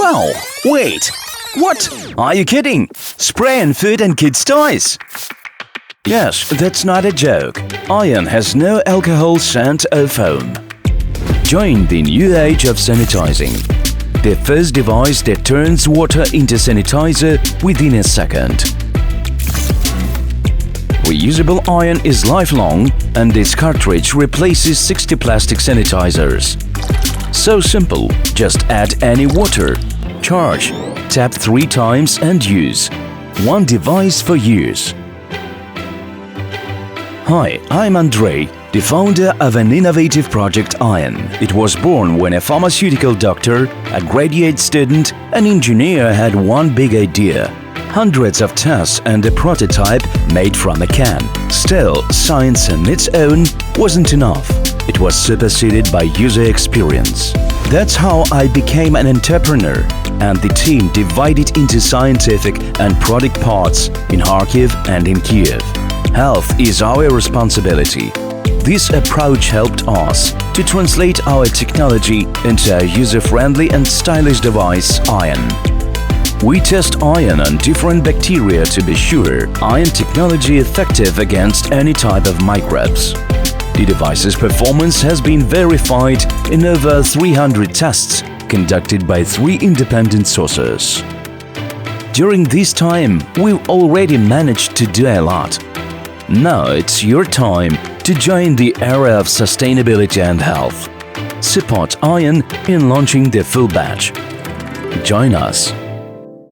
Wow! Wait! What? Are you kidding? Spray on food and kids' toys? Yes, that's not a joke. IOON has no alcohol, scent or foam. Join the new age of sanitizing. The first device that turns water into sanitizer within a second. Reusable ion is lifelong and this cartridge replaces 60 plastic sanitizers. So simple, just add any water, charge, tap 3 times and use. One device for use. Hi, I'm Andrei, the founder of an innovative project IOON. It was born when a pharmaceutical doctor, a graduate student, an engineer had one big idea. Hundreds of tests and a prototype made from a can. Still, science on its own wasn't enough. It was superseded by user experience. That's how I became an entrepreneur, and the team divided into scientific and product parts in Kharkiv and in Kiev. Health is our responsibility. This approach helped us to translate our technology into a user-friendly and stylish device, IOON. We test IOON on different bacteria to be sure IOON technology effective against any type of microbes. The device's performance has been verified in over 300 tests conducted by 3 independent sources. During this time, we've already managed to do a lot. Now it's your time to join the era of sustainability and health. Support IOON in launching the full batch. Join us.